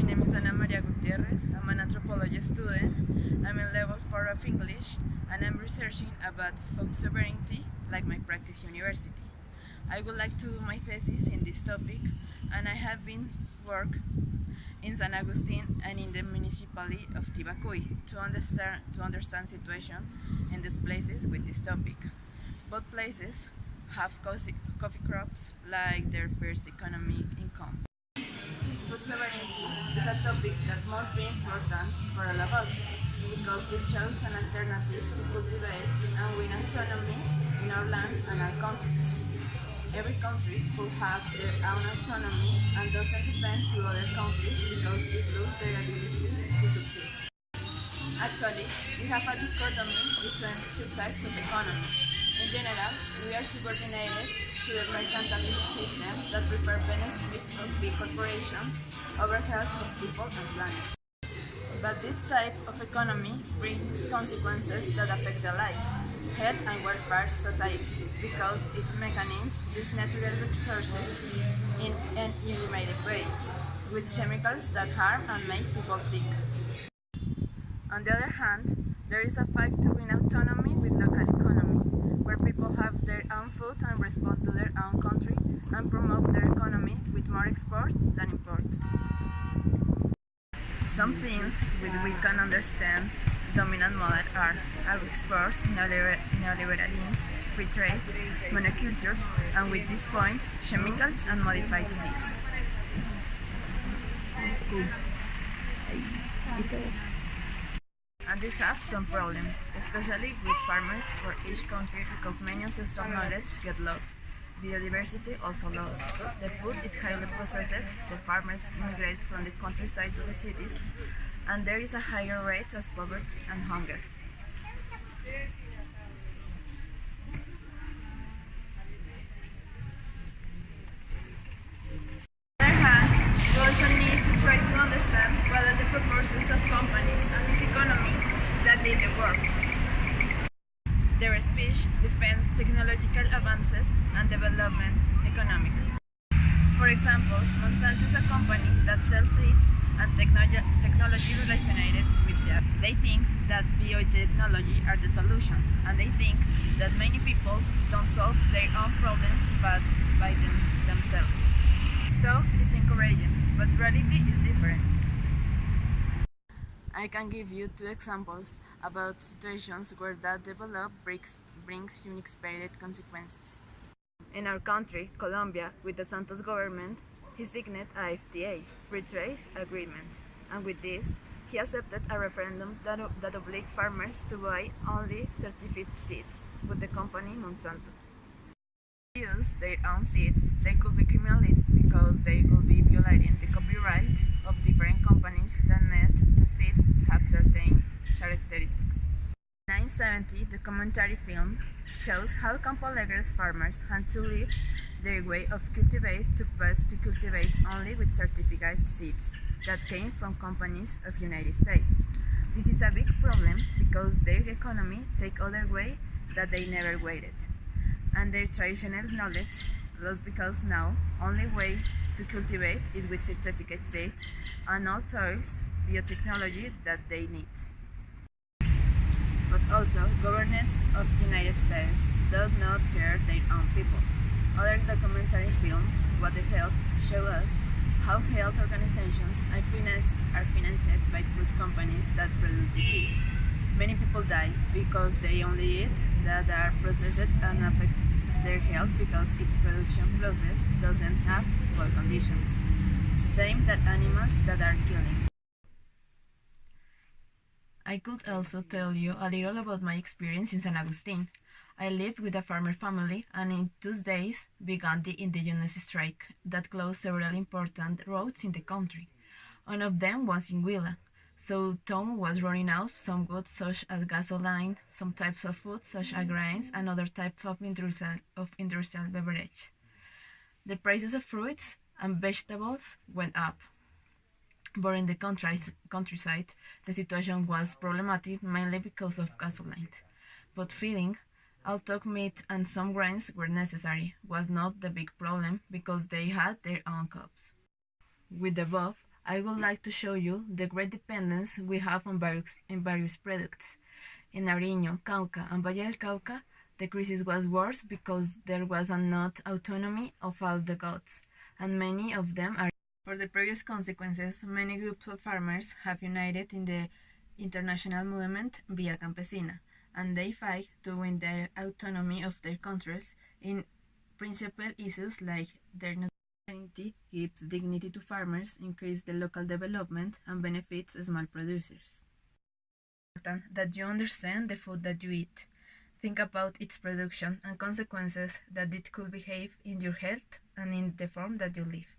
name is Ana Maria Gutierrez. I'm an anthropology student. I'm in level 4 of English and I'm researching about food sovereignty like my practice university. I would like to do my thesis in this topic and I have been work in San Agustin and in the municipality of Tibacuy to understand situation in these places with this topic. Both places have coffee crops like their first economic income. Food sovereignty is a topic that must be important for all of us because it shows an alternative to cultivate and win autonomy in our lands and our countries. Every country will have their own autonomy and doesn't depend to other countries because it loses their ability to subsist. Actually, we have a dichotomy between two types of economy. In general, we are subordinated to the mercantilist system that prefer benefit of big corporations over health of people and planet. But this type of economy brings consequences that affect the life, health and welfare society because its mechanisms use natural resources in an unlimited way, with chemicals that harm and make people sick. On the other hand, there is a fight to win autonomy with local economy, where people have their own food and respond to their own country and promote their economy with more exports than imports. Some things which we can understand dominant model are agro-exports, neoliberalism, free trade, monocultures, and with this point, chemicals and modified seeds. And these have some problems, especially with farmers for each country because many ancestral knowledge get lost. Biodiversity also lost. The food is highly processed, the farmers migrate from the countryside to the cities, and there is a higher rate of poverty and hunger. On the other hand, we also need to try to understand what are the purposes of companies and this economy that lead the world. Their speech defends technological advances and development economically. For example, Monsanto is a company that sells seeds and technology related with that. They think that biotechnology are the solution, and they think that many people don't solve their own problems but by themselves. This thought is encouraging, but reality is different. I can give you two examples about situations where that develop brings unexpected consequences. In our country, Colombia, with the Santos government, he signed a FTA, Free Trade Agreement, and with this, he accepted a referendum that obliged farmers to buy only certified seeds with the company Monsanto. If they use their own seeds, they could be criminalized because they could be violating the copyright of different companies that made the seeds to have certain characteristics. In 1970, the documentary film shows how Campo Alegre's farmers had to leave their way of cultivate to pass to cultivate only with certified seeds that came from companies of United States. This is a big problem because their economy take other way that they never waited, and their traditional knowledge lost because now only way to cultivate is with certificate seeds and all toys biotechnology that they need. But also, government of United States does not care their own people. Other documentary film, What the Health, show us how health organizations are financed by food companies that produce disease. Many people die because they only eat that are processed and affect their health because its production process doesn't have good conditions. Same that animals that are killing. I could also tell you a little about my experience in San Agustin. I lived with a farmer family and in those days began the indigenous strike that closed several important roads in the country. One of them was in Huila, so town was running out some goods such as gasoline, some types of food such as grains and other types of industrial beverage. The prices of fruits and vegetables went up. But in the countryside, the situation was problematic mainly because of gasoline. But feeding, although meat and some grains were necessary, was not the big problem because they had their own crops. With the above, I would like to show you the great dependence we have on various products. In Nariño, Cauca, and Valle del Cauca, the crisis was worse because there was a not autonomy of all the gods, and many of them are. For the previous consequences, many groups of farmers have united in the international movement Via Campesina, and they fight to win the autonomy of their countries in principal issues like their sovereignty gives dignity to farmers, increase the local development, and benefits small producers. It's important that you understand the food that you eat. Think about its production and consequences that it could behave in your health and in the form that you live.